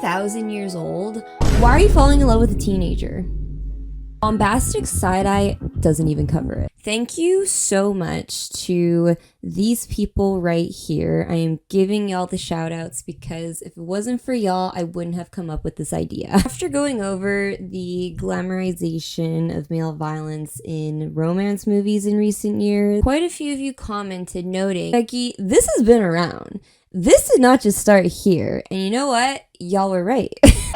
1,000 years old? Why are you falling in love with a teenager? Bombastic side-eye doesn't even cover it. Thank you so much to these people right here. I am giving y'all the shout outs because if it wasn't for y'all, I wouldn't have come up with this idea. After going over the glamorization of male violence in romance movies in recent years, quite a few of you commented noting, Becky, this has been around. This did not just start here. And you know what? Y'all were right.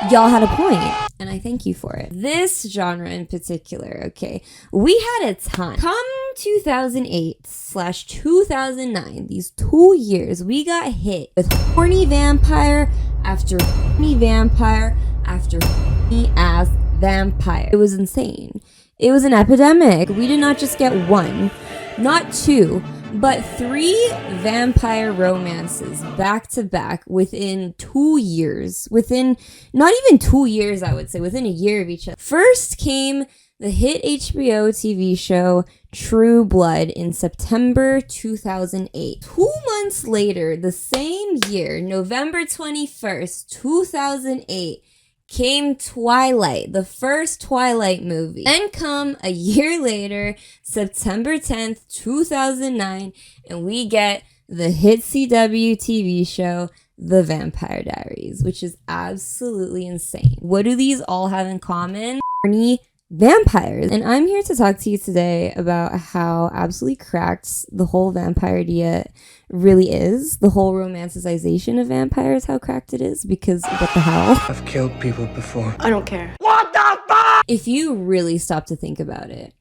Y'all had a point, and I thank you for it. This genre in particular, okay, we had a ton. Come 2008/2009, these 2 years, we got hit with horny vampire after horny vampire after horny ass vampire. It was insane. It was an epidemic. We did not just get one, not two, but 3 vampire romances back to back within 2 years. Within, not even 2 years, I would say, within a year of each other. First came the hit HBO TV show True Blood in September 2008. 2 months later, the same year, November 21st, 2008, came Twilight, the first Twilight movie. Then come a year later, September 10th, 2009, and we get the hit CW TV show, The Vampire Diaries, which is absolutely insane. What do these all have in common? Horny vampires. And I'm here to talk to you today about how absolutely cracked the whole vampire idea really is. The whole romanticization of vampires, how cracked it is, because what the hell? I've killed people before. I don't care. What the fuck? If you really stop to think about it,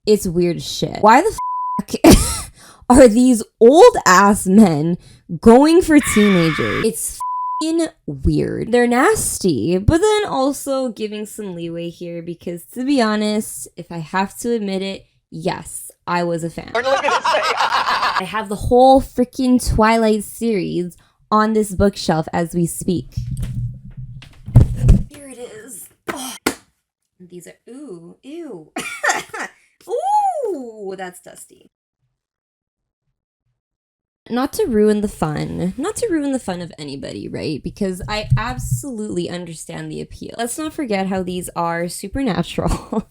it's weird as shit. Why the fuck are these old ass men going for teenagers? It's weird. They're nasty, but then also giving some leeway here because, to be honest, if I have to admit it, yes, I was a fan. I have the whole freaking Twilight series on this bookshelf as we speak. Here it is. Oh. These are, ooh, ew. Ooh, that's dusty. Not to ruin the fun of anybody, right? Because I absolutely understand the appeal. Let's not forget how these are supernatural.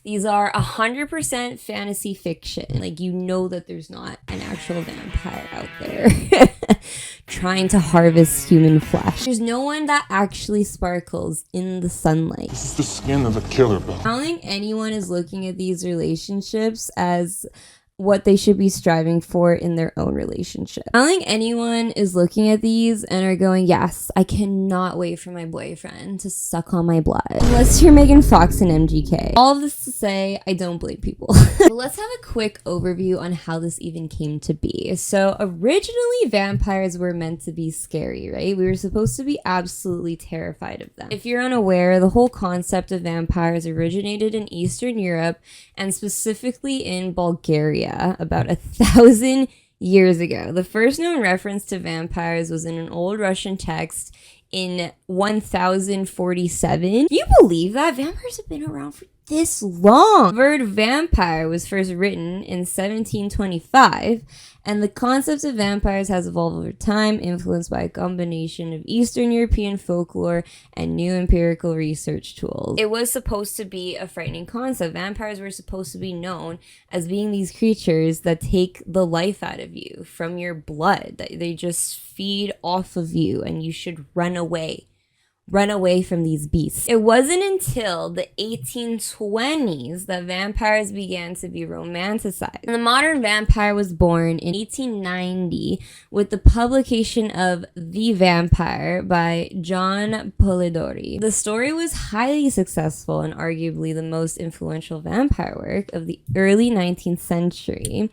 These are 100% fantasy fiction. Like, you know that there's not an actual vampire out there trying to harvest human flesh. There's no one that actually sparkles in the sunlight. This is the skin of a killer, bro. I don't think anyone is looking at these relationships as what they should be striving for in their own relationship. I don't think anyone is looking at these and are going, yes, I cannot wait for my boyfriend to suck on my blood. Unless you're Megan Fox and MGK. All of this to say, I don't blame people. Let's have a quick overview on how this even came to be. So originally, vampires were meant to be scary, right? We were supposed to be absolutely terrified of them. If you're unaware, the whole concept of vampires originated in Eastern Europe and specifically in Bulgaria about 1,000 years ago. The first known reference to vampires was in an old Russian text in 1047. Can you believe that? Vampires have been around for this long. The word vampire was first written in 1725, and the concept of vampires has evolved over time, influenced by a combination of Eastern European folklore and new empirical research tools. It was supposed to be a frightening concept. Vampires were supposed to be known as being these creatures that take the life out of you from your blood, that they just feed off of you and you should run away. Run away from these beasts. It wasn't until the 1820s that vampires began to be romanticized. And the modern vampire was born in 1890 with the publication of The Vampire by John Polidori. The story was highly successful and arguably the most influential vampire work of the early 19th century.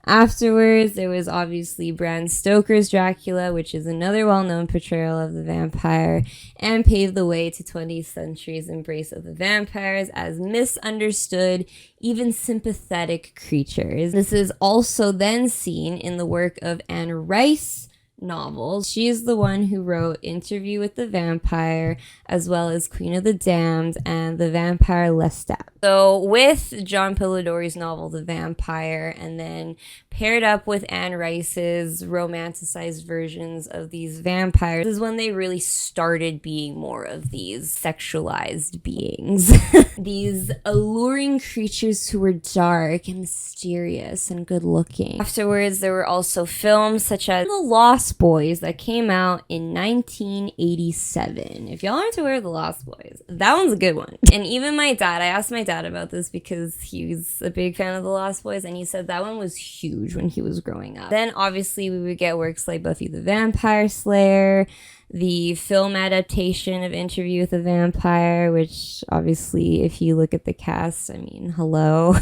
Afterwards, there was obviously Bram Stoker's Dracula, which is another well-known portrayal of the vampire, and paved the way to 20th century's embrace of the vampires as misunderstood, even sympathetic creatures. This is also then seen in the work of Anne Rice, novels. She is the one who wrote Interview with the Vampire, as well as Queen of the Damned and The Vampire Lestat. So with John Polidori's novel The Vampire, and then paired up with Anne Rice's romanticized versions of these vampires, is when they really started being more of these sexualized beings. These alluring creatures who were dark and mysterious and good looking. Afterwards, there were also films such as The Lost Boys that came out in 1987. If y'all aren't aware of The Lost Boys, that one's a good one. And even my dad, I asked my dad about this because he's a big fan of The Lost Boys, and he said that one was huge when he was growing up. Then obviously we would get works like Buffy the Vampire Slayer, the film adaptation of Interview with a Vampire, which obviously if you look at the cast, I mean, hello.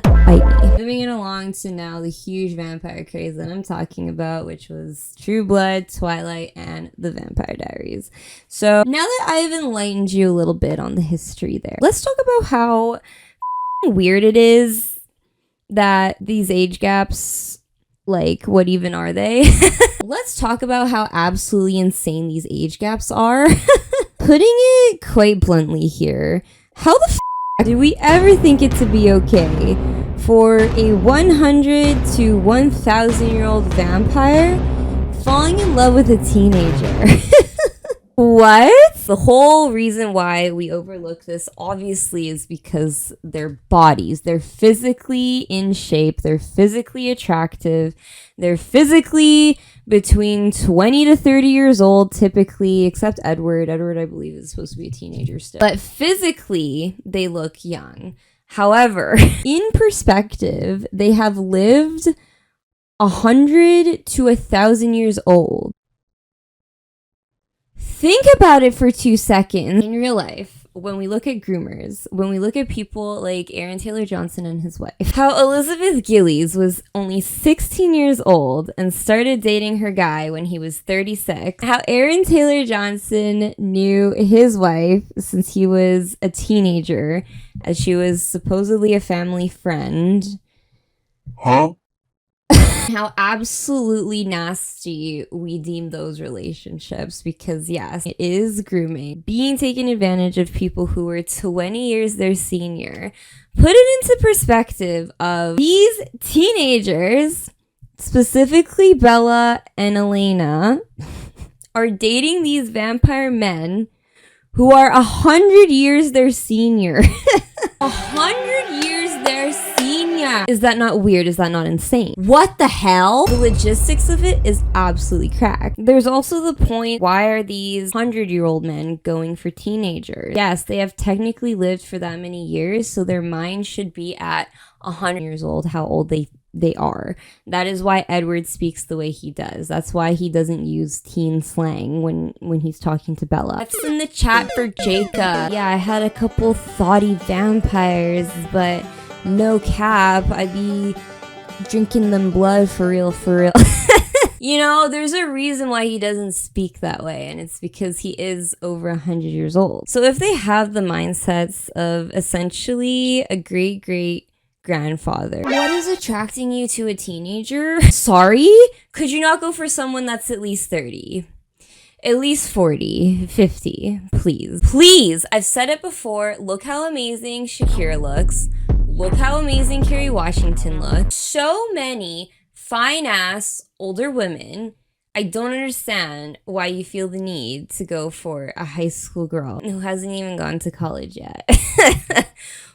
Bite me. Moving it along to now the huge vampire craze that I'm talking about, which was True Blood, Twilight, and The Vampire Diaries. So now that I've enlightened you a little bit on the history there, let's talk about how weird it is that these age gaps, like, what even are they? Let's talk about how absolutely insane these age gaps are. Putting it quite bluntly here, how the do we ever think it to be okay for a 100 to 1,000 year old vampire falling in love with a teenager? What? The whole reason why we overlook this obviously is because their bodies, they're physically in shape, they're physically attractive, they're physically between 20 to 30 years old typically, except Edward. Edward, I believe, is supposed to be a teenager still. But physically, they look young. However, in perspective, they have lived 100 to 1,000 years old. Think about it for 2 seconds. In real life, when we look at groomers, when we look at people like Aaron Taylor Johnson and his wife, how Elizabeth Gillies was only 16 years old and started dating her guy when he was 36, how Aaron Taylor Johnson knew his wife since he was a teenager, as she was supposedly a family friend. Huh? How absolutely nasty we deem those relationships, because yes, it is grooming, being taken advantage of people who are 20 years their senior. Put it into perspective of these teenagers, specifically Bella and Elena, are dating these vampire men who are 100 years their senior. 100 years their senior. Is that not weird? Is that not insane? What the hell? The logistics of it is absolutely cracked. There's also the point, why are these 100-year-old men going for teenagers? Yes, they have technically lived for that many years, so their mind should be at 100 years old, how old they are. That is why Edward speaks the way he does. That's why he doesn't use teen slang when he's talking to Bella. That's in the chat for Jacob. Yeah, I had a couple thoughty vampires, but no cap, I'd be drinking them blood for real. You know, there's a reason why he doesn't speak that way, and it's because he is over 100 years old. So if they have the mindsets of essentially a great grandfather, what is attracting you to a teenager? Sorry? Could you not go for someone that's at least 30? At least 40, 50, please. Please, I've said it before, look how amazing Shakira looks. Look how amazing Kerry Washington looks. So many fine-ass older women. I don't understand why you feel the need to go for a high school girl who hasn't even gone to college yet.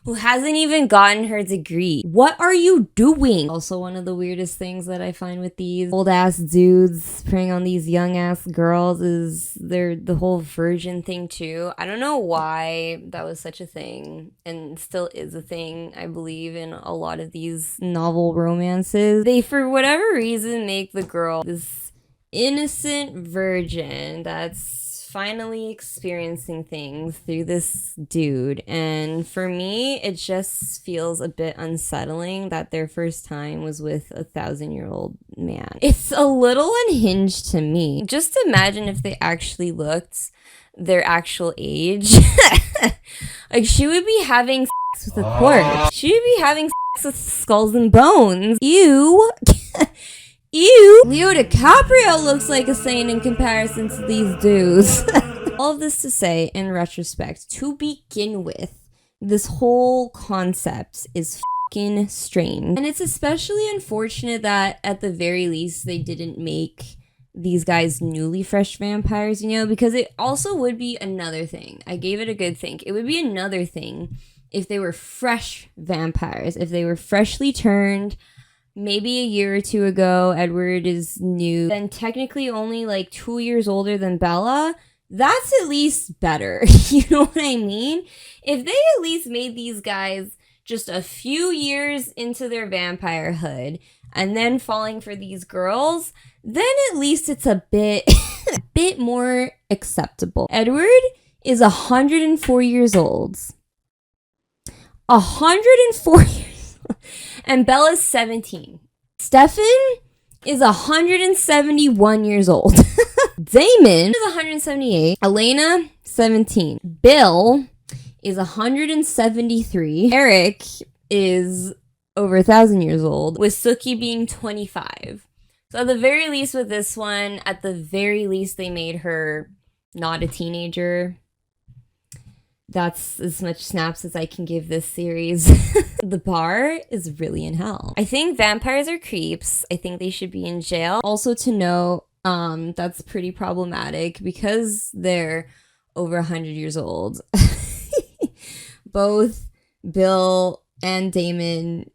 Who hasn't even gotten her degree. What are you doing? Also, one of the weirdest things that I find with these old ass dudes preying on these young ass girls is the whole virgin thing too. I don't know why that was such a thing, and still is a thing, I believe, in a lot of these novel romances. They, for whatever reason, make the girl this innocent virgin that's finally experiencing things through this dude, and for me it just feels a bit unsettling that their first time was with a 1,000-year-old man. It's a little unhinged to me. Just imagine if they actually looked their actual age. Like, she would be having sex with a corpse. She would be having sex with skulls and bones. Ew. Ew! Leo DiCaprio looks like a saint in comparison to these dudes. All of this to say, in retrospect, to begin with, this whole concept is fucking strange. And it's especially unfortunate that, at the very least, they didn't make these guys newly fresh vampires, you know, because it also would be another thing. I gave it a good think. It would be another thing if they were fresh vampires, if they were freshly turned. Maybe a year or two ago, Edward is new, then technically only like 2 years older than Bella. That's at least better. You know what I mean? If they at least made these guys just a few years into their vampirehood and then falling for these girls, then at least it's a bit, a bit more acceptable. Edward is 104 years old. 104 years. And Bella's 17. Stefan is 171 years old. Damon is 178. Elena, 17. Bill is 173. Eric is over 1,000 years old, with Sookie being 25. So at the very least with this one, at the very least they made her not a teenager. That's as much snaps as I can give this series. The bar is really in hell. I think vampires are creeps. I think they should be in jail. Also to know, that's pretty problematic because they're over 100 years old. Both Bill and Damon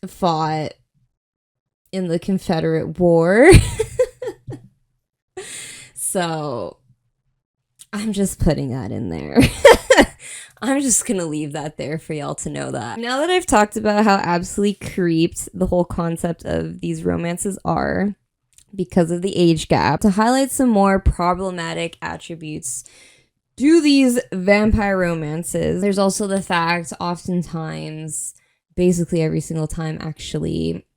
fought in the Confederate War. So I'm just putting that in there. I'm just gonna leave that there for y'all to know that. Now that I've talked about how absolutely creeped the whole concept of these romances are because of the age gap, to highlight some more problematic attributes to these vampire romances, there's also the fact oftentimes, basically every single time actually,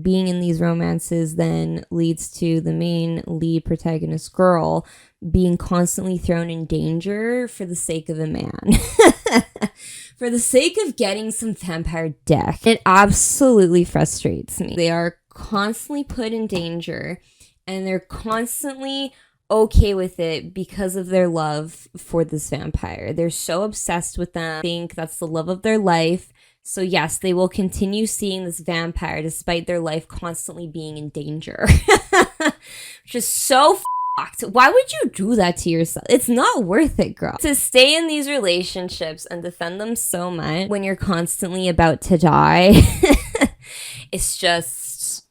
being in these romances then leads to the main lead protagonist girl being constantly thrown in danger for the sake of a man. For the sake of getting some vampire death. It absolutely frustrates me. They are constantly put in danger and they're constantly okay with it because of their love for this vampire. They're so obsessed with them, think that's the love of their life. So yes, they will continue seeing this vampire despite their life constantly being in danger. Which is so fucked. Why would you do that to yourself? It's not worth it, girl. To stay in these relationships and defend them so much when you're constantly about to die, it's just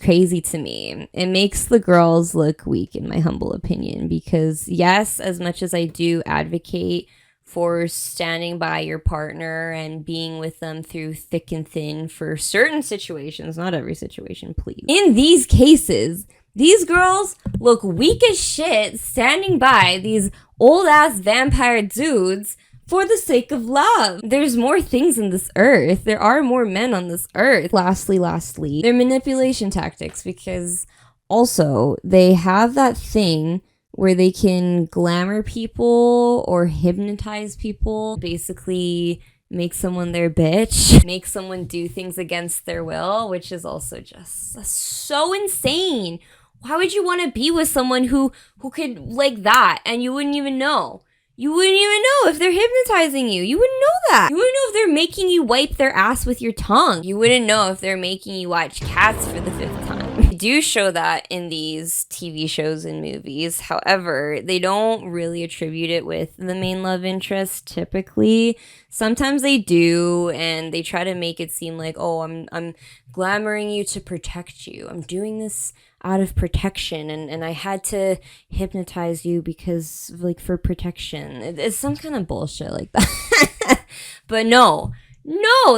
crazy to me. It makes the girls look weak, in my humble opinion, because yes, as much as I do advocate for standing by your partner and being with them through thick and thin for certain situations, not every situation, please. In these cases, these girls look weak as shit standing by these old ass vampire dudes for the sake of love. There's more things in this earth. There are more men on this earth. Lastly, their manipulation tactics, because also they have that thing where they can glamour people or hypnotize people, basically make someone their bitch, make someone do things against their will, which is also just so insane. Why would you want to be with someone who could like that and you wouldn't even know? You wouldn't even know if they're hypnotizing you. You wouldn't know that. You wouldn't know if they're making you wipe their ass with your tongue. You wouldn't know if they're making you watch Cats for the 5th time. They do show that in these TV shows and movies. However, they don't really attribute it with the main love interest typically. Sometimes they do, and they try to make it seem like, oh, I'm glamoring you to protect you. I'm doing this out of protection, and I had to hypnotize you because, like, for protection. It's some kind of bullshit like that. But no,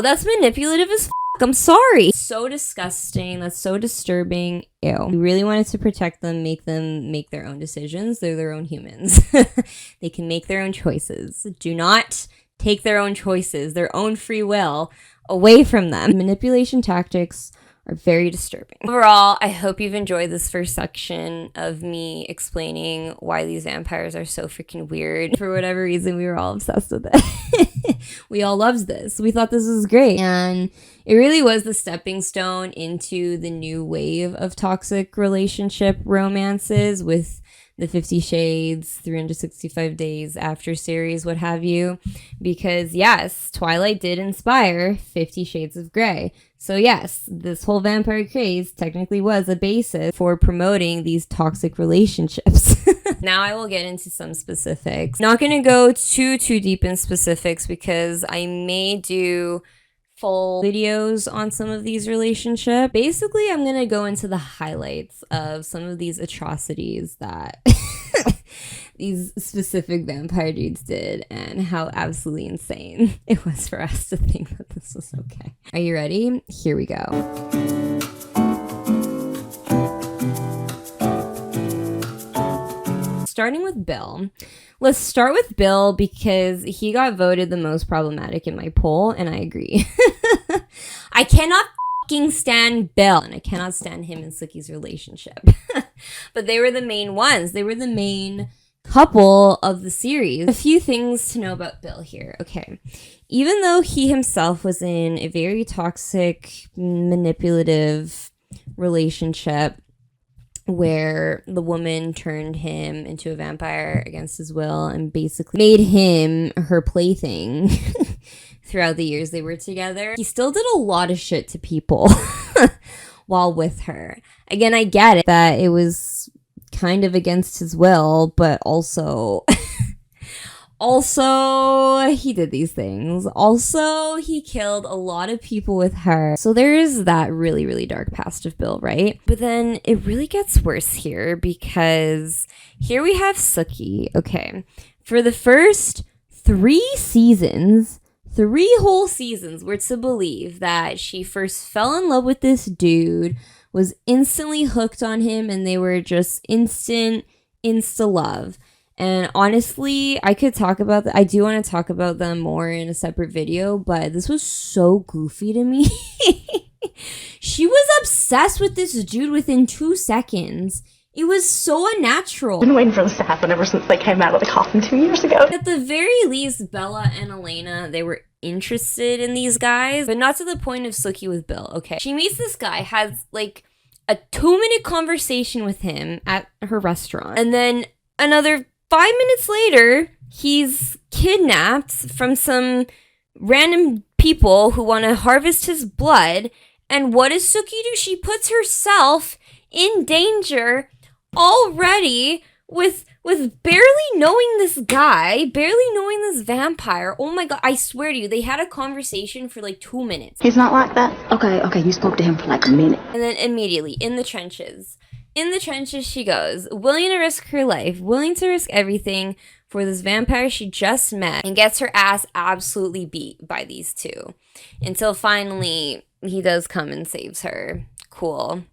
that's manipulative as f***. I'm sorry. So disgusting. That's so disturbing. Ew. We really wanted to protect them make their own decisions. They're their own humans. They can make their own choices. Do not take their own choices, their own free will, away from them. Manipulation tactics are very disturbing. Overall, I hope you've enjoyed this first section of me explaining why these vampires are so freaking weird. For whatever reason, we were all obsessed with it. We all loved this. We thought this was great. And it really was the stepping stone into the new wave of toxic relationship romances with the 50 Shades, 365 Days After series, what have you. Because yes, Twilight did inspire 50 Shades of Grey. So yes, this whole vampire craze technically was a basis for promoting these toxic relationships. Now I will get into some specifics. Not going to go too deep in specifics because I may do full videos on some of these relationships. Basically, I'm going to go into the highlights of some of these atrocities that these specific vampire dudes did and how absolutely insane it was for us to think that this was okay. Are you ready? Here we go. Starting with Bill. Let's start with Bill because he got voted the most problematic in my poll, and I agree. I cannot fucking stand Bill, and I cannot stand him and Sookie's relationship. But they were the main ones. They were the main couple of the series. A few things to know about Bill here. Okay. Even though he himself was in a very toxic, manipulative relationship, where the woman turned him into a vampire against his will and basically made him her plaything throughout the years they were together, he still did a lot of shit to people while with her. Again, I get it that it was kind of against his will, but also he did these things. Also, he killed a lot of people with her. So there is that really, really dark past of Bill, right? But then it really gets worse here because here we have Sookie. Okay. For the first 3 whole seasons, we're to believe that she first fell in love with this dude, was instantly hooked on him, and they were just insta love. And honestly, I could talk about that. I do want to talk about them more in a separate video, but this was so goofy to me. She was obsessed with this dude within 2 seconds. It was so unnatural. I've been waiting for this to happen ever since they came out of the coffin 2 years ago. At the very least, Bella and Elena, they were interested in these guys, but not to the point of Sookie with Bill. Okay. She meets this guy, has like a 2-minute conversation with him at her restaurant, and then another 5 minutes later, he's kidnapped from some random people who want to harvest his blood. And what does Sookie do? She puts herself in danger already with barely knowing this guy, barely knowing this vampire. Oh my god, I swear to you, they had a conversation for like 2 minutes. He's not like that? Okay, you spoke to him for like a minute. And then immediately, in the trenches she goes, willing to risk her life, willing to risk everything for this vampire she just met, and gets her ass absolutely beat by these two. Until finally, he does come and saves her. Cool.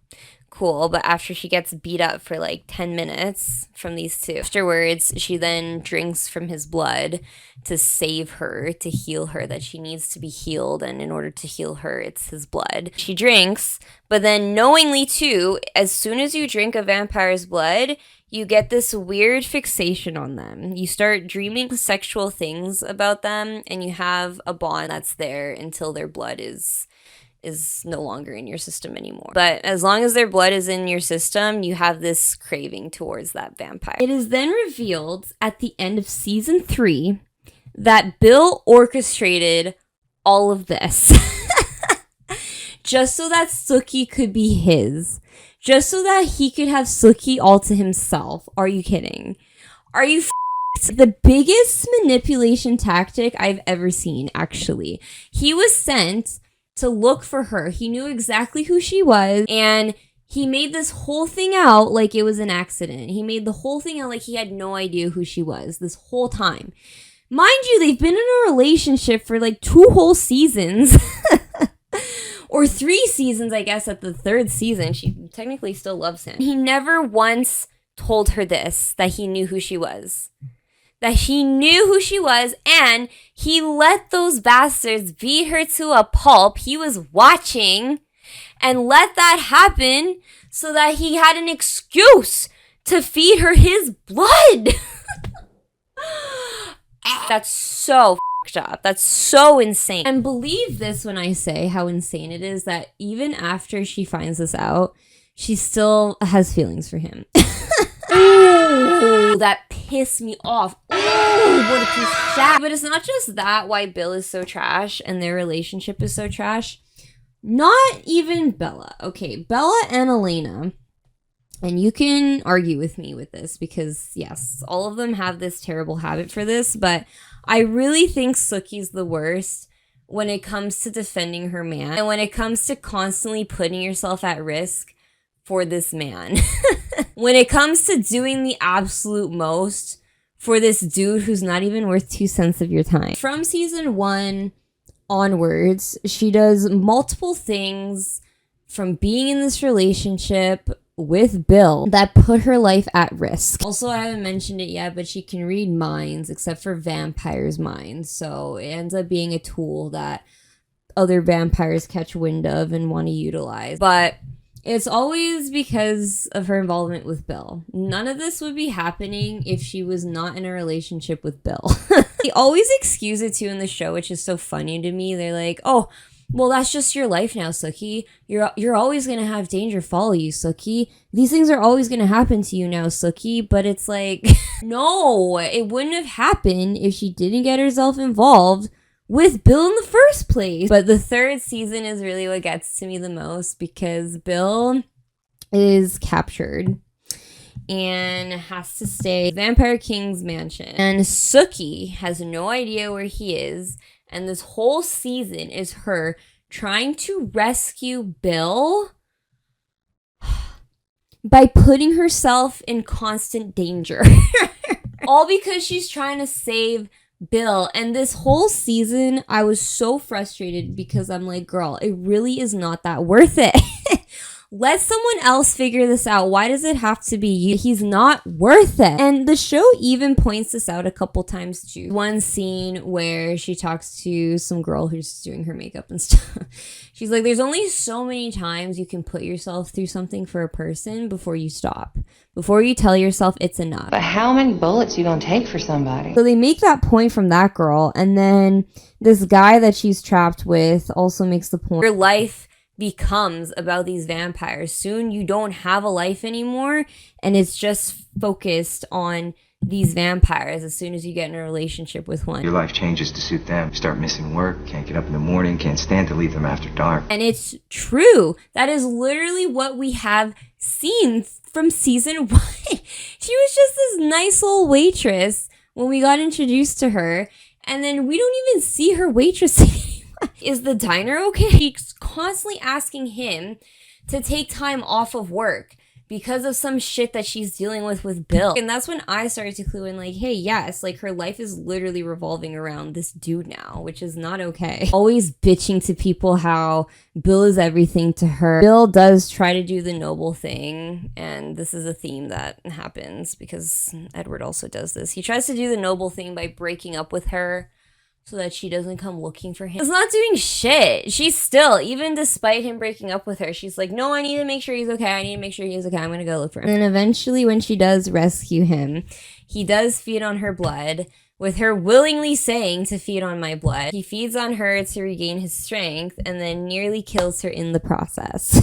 But after she gets beat up for like 10 minutes from these two, afterwards, she then drinks from his blood to save her, to heal her, that she needs to be healed. And in order to heal her, it's his blood. She drinks, but then knowingly too, as soon as you drink a vampire's blood, you get this weird fixation on them. You start dreaming sexual things about them, and you have a bond that's there until their blood is no longer in your system anymore. But as long as their blood is in your system, you have this craving towards that vampire. It is then revealed at the end of season 3 that Bill orchestrated all of this just so that Sookie could be his. Just so that he could have Sookie all to himself. Are you kidding? Are you the biggest manipulation tactic I've ever seen, actually. He was sent to look for her. He knew exactly who she was, and he made this whole thing out like it was an accident. He made the whole thing out like he had no idea who she was this whole time. Mind you, they've been in a relationship for like 2 whole seasons. Or 3 seasons, I guess, at the 3rd season. She technically still loves him. He never once told her this, that he knew who she was. That he knew who she was, and he let those bastards beat her to a pulp. He was watching, and let that happen so that he had an excuse to feed her his blood. That's so fucked up. That's so insane. And believe this when I say how insane it is that even after she finds this out, she still has feelings for him. Ooh, that pissed me off. Ooh, what a piece of shit. But it's not just that why Bill is so trash and their relationship is so trash. Not even Bella. Okay, Bella and Elena, and you can argue with me with this because, yes, all of them have this terrible habit for this, but I really think Sookie's the worst when it comes to defending her man and when it comes to constantly putting yourself at risk for this man. When it comes to doing the absolute most for this dude who's not even worth 2 cents of your time. From season 1 onwards, she does multiple things from being in this relationship with Bill that put her life at risk. Also, I haven't mentioned it yet, but she can read minds except for vampires' minds. So it ends up being a tool that other vampires catch wind of and want to utilize. But it's always because of her involvement with Bill. None of this would be happening if she was not in a relationship with Bill. They always excuse it too in the show, which is so funny to me. They're like, oh, well, that's just your life now, Sookie. You're always going to have danger follow you, Sookie. These things are always going to happen to you now, Sookie. But it's like, no, it wouldn't have happened if she didn't get herself involved with Bill in the first place. But the third season is really what gets to me the most because Bill is captured and has to stay at Vampire King's mansion. And Sookie has no idea where he is. And this whole season is her trying to rescue Bill by putting herself in constant danger. All because she's trying to save Bill. And this whole season, I was so frustrated because I'm like, girl, it really is not that worth it. Let someone else figure this out. Why does it have to be you? He's not worth it. And the show even points this out a couple times too. One scene where she talks to some girl who's doing her makeup and stuff. She's like, there's only so many times you can put yourself through something for a person before you stop. Before you tell yourself it's enough. But how many bullets you gonna take for somebody? So they make that point from that girl. And then this guy that she's trapped with also makes the point. Your life becomes about these vampires. Soon you don't have a life anymore and it's just focused on these vampires as soon as you get in a relationship with one. Your life changes to suit them. You start missing work, can't get up in the morning, can't stand to leave them after dark. And it's true. That is literally what we have seen from season 1. She was just this nice old waitress when we got introduced to her, and then we don't even see her waitressing. Is the diner okay? She's constantly asking him to take time off of work because of some shit that she's dealing with Bill. And that's when I started to clue in like, hey, yes, like her life is literally revolving around this dude now, which is not okay. Always bitching to people how Bill is everything to her. Bill does try to do the noble thing, and this is a theme that happens because Edward also does this. He tries to do the noble thing by breaking up with her so that she doesn't come looking for him. He's not doing shit. She's still, even despite him breaking up with her, she's like, no, I need to make sure he's okay. I need to make sure he's okay. I'm gonna go look for him. And then eventually when she does rescue him, he does feed on her blood, with her willingly saying to feed on my blood. He feeds on her to regain his strength and then nearly kills her in the process.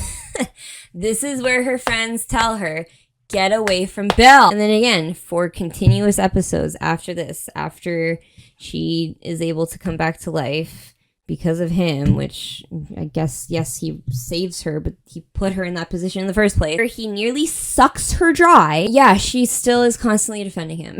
This is where her friends tell her, get away from Bill. And then again, for continuous episodes after this, after she is able to come back to life because of him, which I guess, yes, he saves her, but he put her in that position in the first place, where he nearly sucks her dry. Yeah, she still is constantly defending him.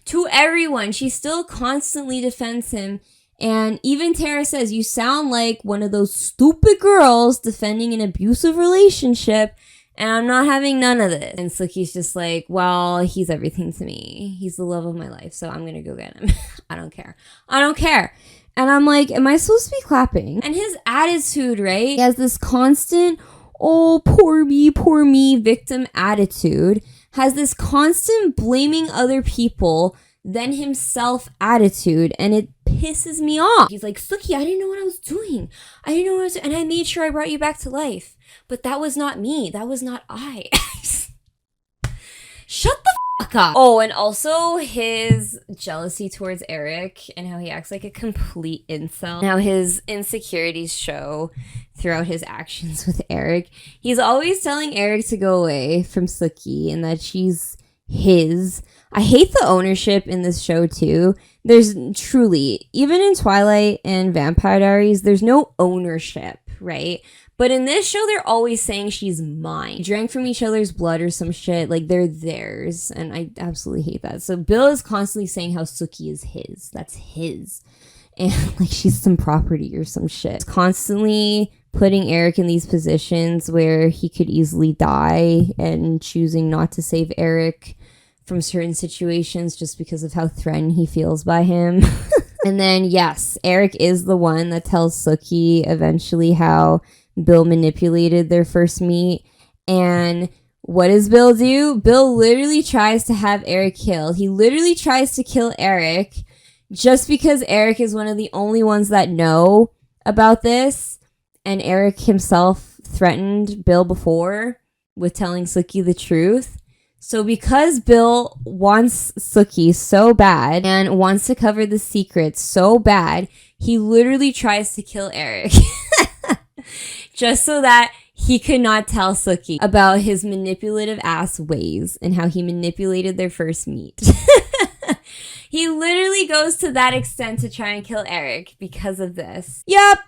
To everyone, she still constantly defends him. And even Tara says, you sound like one of those stupid girls defending an abusive relationship, and I'm not having none of this. And Sookie's just like, well, he's everything to me. He's the love of my life, so I'm gonna go get him. I don't care. I don't care. And I'm like, am I supposed to be clapping? And his attitude, right? He has this constant, oh, poor me, victim attitude. Has this constant blaming other people than himself attitude. And it pisses me off. He's like, Suki, I didn't know what I was doing. I didn't know what I was doing. And I made sure I brought you back to life. But that was not me. That was not I. Shut the fuck up. Oh, and also his jealousy towards Eric and how he acts like a complete incel. Now his insecurities show throughout his actions with Eric. He's always telling Eric to go away from Suki and that she's his. I hate the ownership in this show too. There's truly, even in Twilight and Vampire Diaries, there's no ownership, right? But in this show, they're always saying she's mine. Drank from each other's blood or some shit. Like, they're theirs. And I absolutely hate that. So Bill is constantly saying how Suki is his. That's his. And like she's some property or some shit. Constantly putting Eric in these positions where he could easily die and choosing not to save Eric from certain situations just because of how threatened he feels by him. And then, yes, Eric is the one that tells Suki eventually how Bill manipulated their first meet. And what does Bill do? Bill literally tries to have Eric killed. He literally tries to kill Eric just because Eric is one of the only ones that know about this. And Eric himself threatened Bill before with telling Suki the truth. So because Bill wants Suki so bad and wants to cover the secret so bad, he literally tries to kill Eric. Just so that he could not tell Suki about his manipulative ass ways and how he manipulated their first meet. He literally goes to that extent to try and kill Eric because of this. Yup,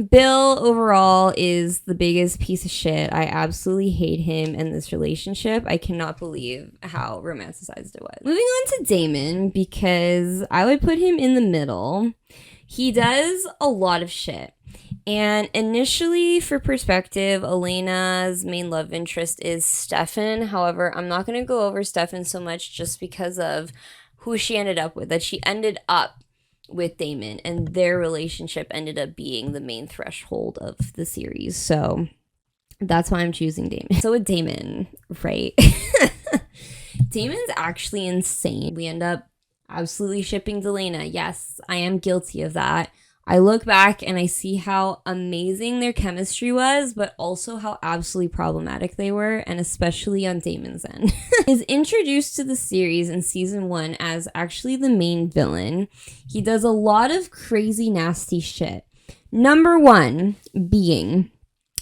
Bill overall is the biggest piece of shit. I absolutely hate him and this relationship. I cannot believe how romanticized it was. Moving on to Damon, because I would put him in the middle. He does a lot of shit. And initially, for perspective, Elena's main love interest is Stefan. However, I'm not going to go over Stefan so much just because of who she ended up with. That she ended up with Damon, and their relationship ended up being the main threshold of the series. So that's why I'm choosing Damon. So with Damon, right? Damon's actually insane. We end up absolutely shipping Delana. Yes, I am guilty of that. I look back and I see how amazing their chemistry was, but also how absolutely problematic they were, and especially on Damon's end. He's introduced to the series in season 1 as actually the main villain. He does a lot of crazy, nasty shit. Number 1 being,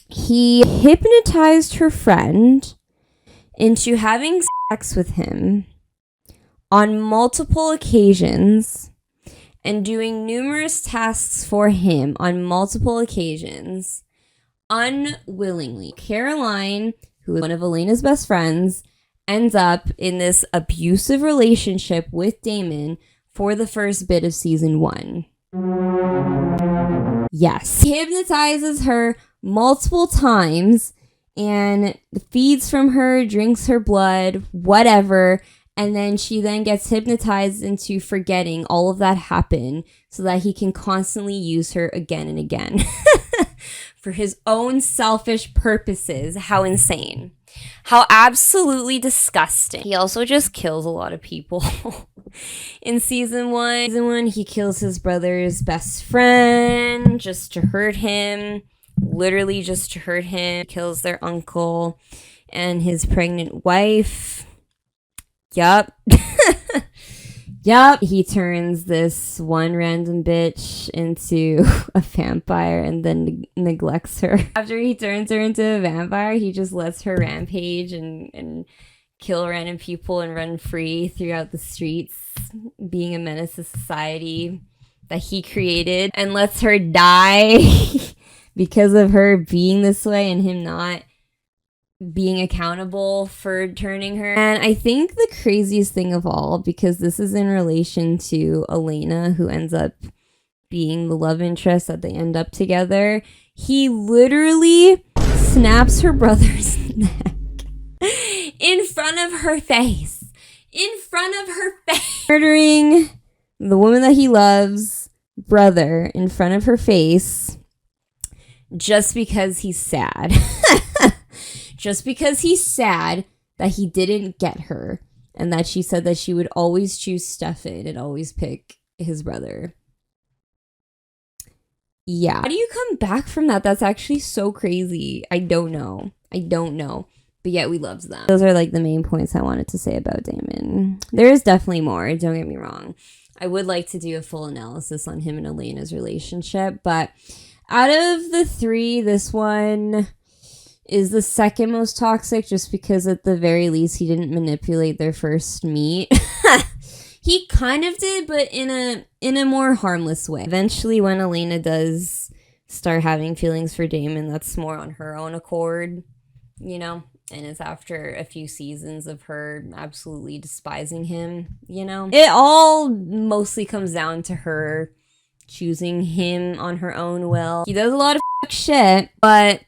he hypnotized her friend into having sex with him on multiple occasions and doing numerous tasks for him on multiple occasions, unwillingly. Caroline, who is one of Elena's best friends, ends up in this abusive relationship with Damon for the first bit of season 1. Yes. He hypnotizes her multiple times and feeds from her, drinks her blood, whatever. And then she then gets hypnotized into forgetting all of that happened so that he can constantly use her again and again for his own selfish purposes. How insane. How absolutely disgusting. He also just kills a lot of people. In season 1, he kills his brother's best friend just to hurt him. Literally just to hurt him. Kills their uncle and his pregnant wife. Yup. Yup. He turns this one random bitch into a vampire and then neglects her. After he turns her into a vampire, he just lets her rampage and kill random people and run free throughout the streets, being a menace to society that he created, and lets her die because of her being this way and him not being accountable for turning her. And I think the craziest thing of all, because this is in relation to Elena, who ends up being the love interest that they end up together, he literally snaps her brother's neck in front of her face. In front of her face. Murdering the woman that he loves, brother, in front of her face just because he's sad. Just because he's sad that he didn't get her and that she said that she would always choose Stefan and always pick his brother. yeah. How do you come back from that? That's actually so crazy. I don't know. But yet we loved them. Those are like the main points I wanted to say about Damon. There is definitely more, don't get me wrong. I would like to do a full analysis on him and Elena's relationship, but out of the three, this one is the second most toxic, just because at the very least he didn't manipulate their first meet. He kind of did, but in a more harmless way. Eventually, when Elena does start having feelings for Damon, that's more on her own accord, you know? And it's after a few seasons of her absolutely despising him, you know? It all mostly comes down to her choosing him on her own will. He does a lot of shit, but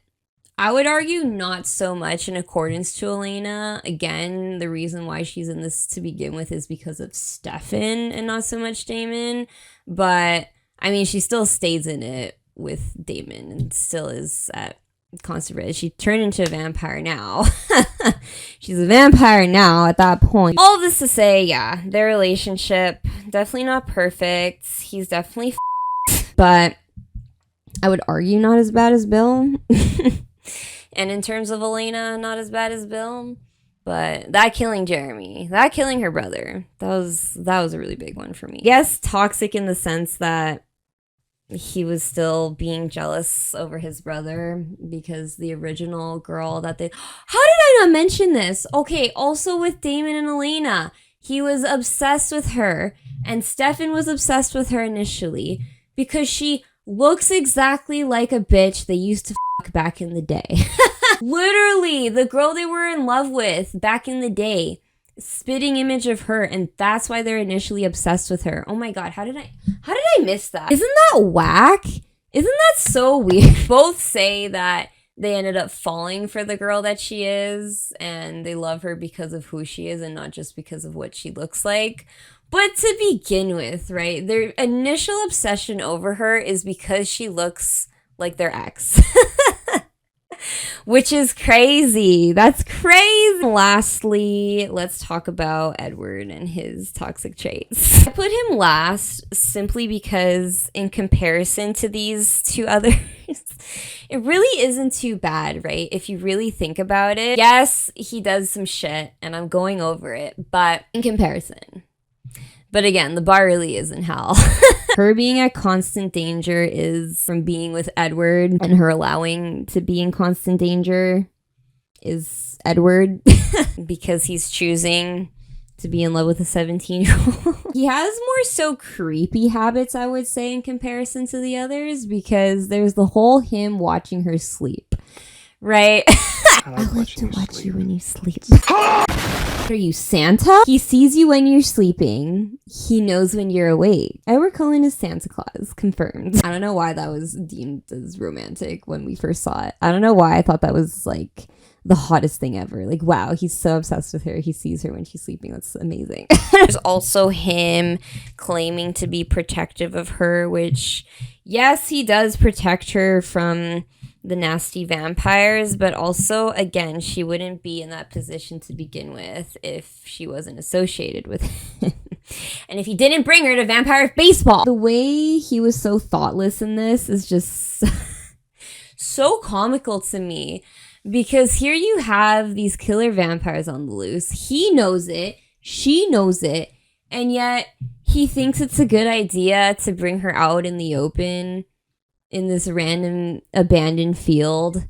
I would argue not so much in accordance to Elena. Again, the reason why she's in this to begin with is because of Stefan and not so much Damon. But, I mean, she still stays in it with Damon and still is at constant risk. She turned into a vampire now. She's a vampire now at that point. All this to say, yeah, their relationship, definitely not perfect. He's definitely but I would argue not as bad as Bill. And in terms of Elena, not as bad as Bill. But that killing Jeremy, that killing her brother, that was a really big one for me. Yes, toxic in the sense that he was still being jealous over his brother because the original girl that they... How did I not mention this? Okay, also with Damon and Elena, he was obsessed with her, and Stefan was obsessed with her initially because she looks exactly like a bitch they used to fuck back in the day. Literally, the girl they were in love with back in the day. Spitting image of her, and that's why they're initially obsessed with her. Oh my god, how did I miss that? Isn't that whack? Isn't that so weird? Both say that they ended up falling for the girl that she is, and they love her because of who she is and not just because of what she looks like. But to begin with, right, their initial obsession over her is because she looks like their ex. Which is crazy. That's crazy. Lastly, let's talk about Edward and his toxic traits. I put him last simply because in comparison to these two others, it really isn't too bad, right? If you really think about it. Yes, he does some shit and I'm going over it, but in comparison. But again, the bar really is in hell. Her being at constant danger is from being with Edward, and her allowing to be in constant danger is Edward because he's choosing to be in love with a 17-year-old. He has more so creepy habits, I would say, in comparison to the others, because there's the whole him watching her sleep, right? I like to watch you when you sleep. Are you Santa? He sees you when you're sleeping. He knows when you're awake. Edward Cullen is Santa Claus. Confirmed. I don't know why that was deemed as romantic when we first saw it. I don't know why I thought that was like the hottest thing ever. Like, wow, he's so obsessed with her. He sees her when she's sleeping. That's amazing. There's also him claiming to be protective of her, which, yes, he does protect her from the nasty vampires, but also, again, she wouldn't be in that position to begin with if she wasn't associated with him. And if he didn't bring her to vampire baseball. The way he was so thoughtless in this is just so comical to me, because here you have these killer vampires on the loose. He knows it, she knows it, and yet he thinks it's a good idea to bring her out in the open in this random abandoned field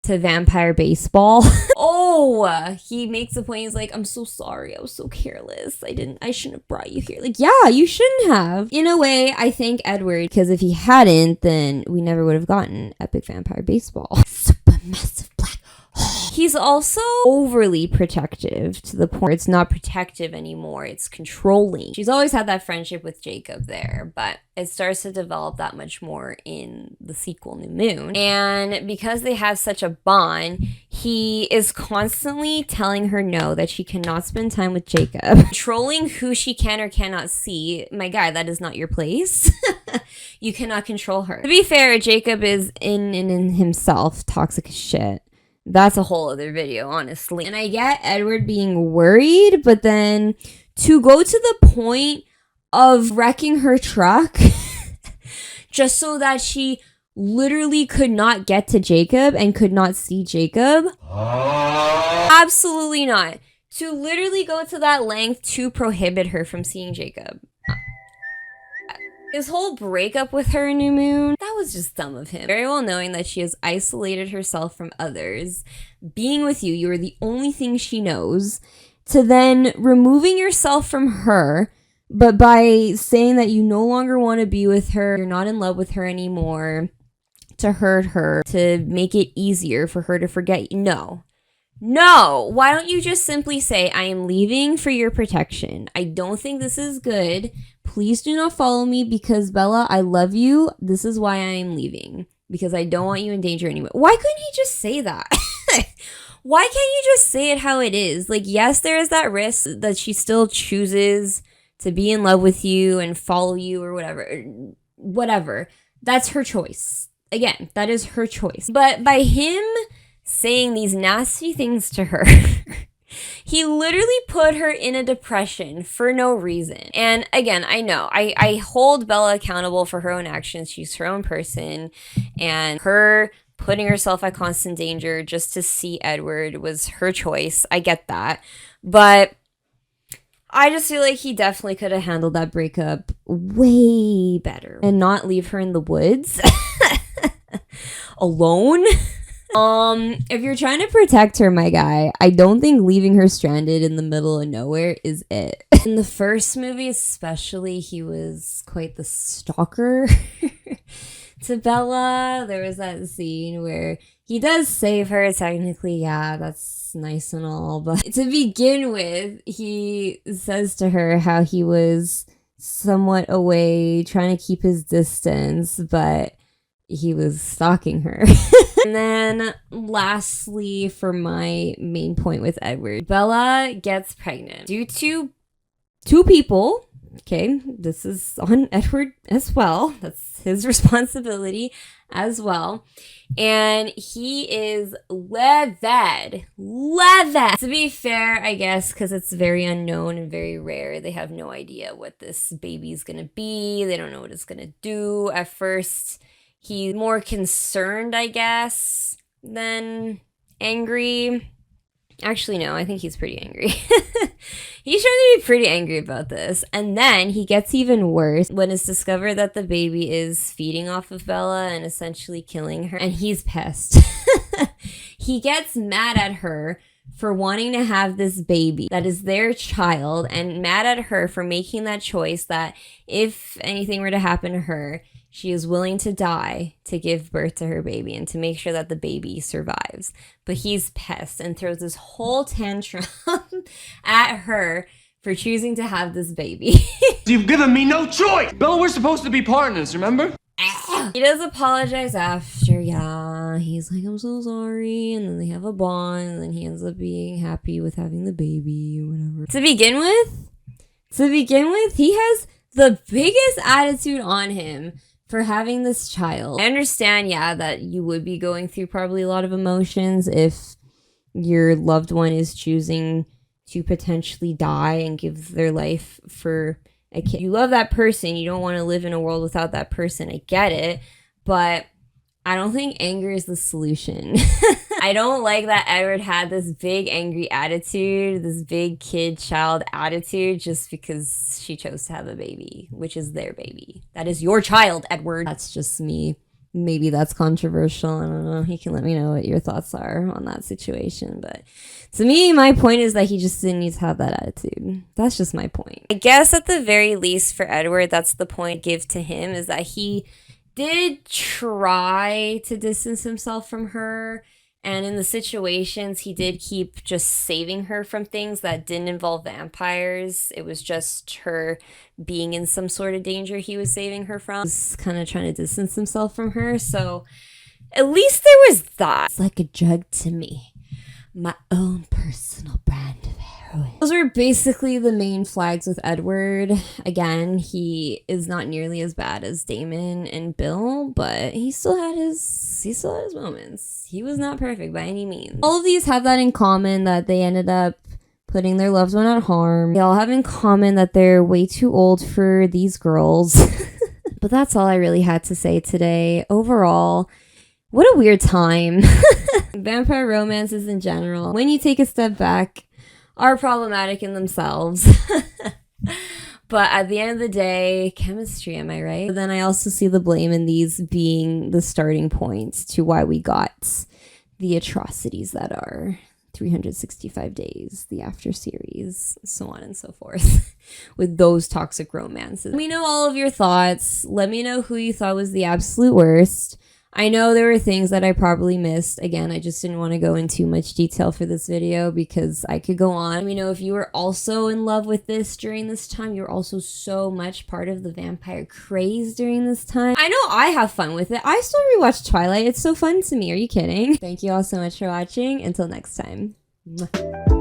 to vampire baseball. Oh, he makes a point. He's like, I'm so sorry. I was so careless. I shouldn't have brought you here. Like, yeah, you shouldn't have. In a way, I thank Edward, because if he hadn't, then we never would have gotten epic vampire baseball. Supermassive black hole. He's also overly protective to the point where it's not protective anymore. It's controlling. She's always had that friendship with Jacob there, but it starts to develop that much more in the sequel, New Moon. And because they have such a bond, he is constantly telling her no, that she cannot spend time with Jacob. Controlling who she can or cannot see. My guy, that is not your place. You cannot control her. To be fair, Jacob is in himself toxic as shit. That's a whole other video, honestly. And I get Edward being worried, but then to go to the point of wrecking her truck just so that she literally could not get to Jacob and could not see Jacob? Absolutely not. To literally go to that length to prohibit her from seeing Jacob. His whole breakup with her in New Moon, that was just dumb of him. Very well knowing that she has isolated herself from others. Being with you, you are the only thing she knows. To then removing yourself from her, but by saying that you no longer want to be with her, you're not in love with her anymore, to hurt her, to make it easier for her to forget you. No, why don't you just simply say, I am leaving for your protection. I don't think this is good. Please do not follow me because Bella, I love you. This is why I am leaving. Because I don't want you in danger anymore. Why couldn't he just say that? Why can't you just say it how it is? Like, yes, there is that risk that she still chooses to be in love with you and follow you or whatever. Whatever. That's her choice. Again, that is her choice. But by him saying these nasty things to her, he literally put her in a depression for no reason. And again, I know, I hold Bella accountable for her own actions. She's her own person. And her putting herself at constant danger just to see Edward was her choice. I get that. But I just feel like he definitely could have handled that breakup way better. And not leave her in the woods alone. If you're trying to protect her, my guy, I don't think leaving her stranded in the middle of nowhere is it. In the first movie especially, he was quite the stalker to Bella. There was that scene where he does save her, technically, yeah, that's nice and all, but to begin with, he says to her how he was somewhat away, trying to keep his distance, but he was stalking her. And then lastly, for my main point with Edward, Bella gets pregnant due to two people. Okay, this is on Edward as well. That's his responsibility as well. And he is livid. To be fair, I guess, because it's very unknown and very rare. They have no idea what this baby's gonna be. They don't know what it's gonna do. At first, he's more concerned, I guess, than angry. Actually, no, I think he's pretty angry. He's trying to be pretty angry about this. And then he gets even worse when it's discovered that the baby is feeding off of Bella and essentially killing her. And he's pissed. He gets mad at her for wanting to have this baby that is their child, and mad at her for making that choice that if anything were to happen to her, she is willing to die to give birth to her baby and to make sure that the baby survives. But he's pissed and throws this whole tantrum at her for choosing to have this baby. You've given me no choice! Bella, we're supposed to be partners, remember? He does apologize after, yeah. He's like, I'm so sorry. And then they have a bond. And then he ends up being happy with having the baby or whatever. To begin with, he has the biggest attitude on him for having this child. I understand, yeah, that you would be going through probably a lot of emotions if your loved one is choosing to potentially die and give their life for a kid. You love that person. You don't want to live in a world without that person. I get it. But I don't think anger is the solution. I don't like that Edward had this big angry attitude, this big kid-child attitude just because she chose to have a baby, which is their baby. That is your child, Edward. That's just me. Maybe that's controversial. I don't know. You can let me know what your thoughts are on that situation. But to me, my point is that he just didn't need to have that attitude. That's just my point. I guess at the very least for Edward, that's the point I give to him, is that he did try to distance himself from her. And in the situations, he did keep just saving her from things that didn't involve vampires. It was just her being in some sort of danger he was saving her from. He was kind of trying to distance himself from her. So at least there was that. It's like a drug to me. My own personal brand of heroin. Those were basically the main flags with Edward. Again, he is not nearly as bad as Damon and Bill, but he still had his moments. He was not perfect by any means. All of these have that in common, that they ended up putting their loved one at harm. They all have in common that they're way too old for these girls. But that's all I really had to say today. Overall, what a weird time. Vampire romances in general, when you take a step back, are problematic in themselves. But at the end of the day, chemistry, am I right? But then I also see the blame in these being the starting points to why we got the atrocities that are 365 Days, the After series, so on and so forth, with those toxic romances. Let me know all of your thoughts. Let me know who you thought was the absolute worst. I know there were things that I probably missed. Again, I just didn't want to go in too much detail for this video because I could go on. Let me know if you were also in love with this during this time. You're also so much part of the vampire craze during this time. I know I have fun with it. I still rewatch Twilight. It's so fun to me. Are you kidding? Thank you all so much for watching. Until next time. Mwah.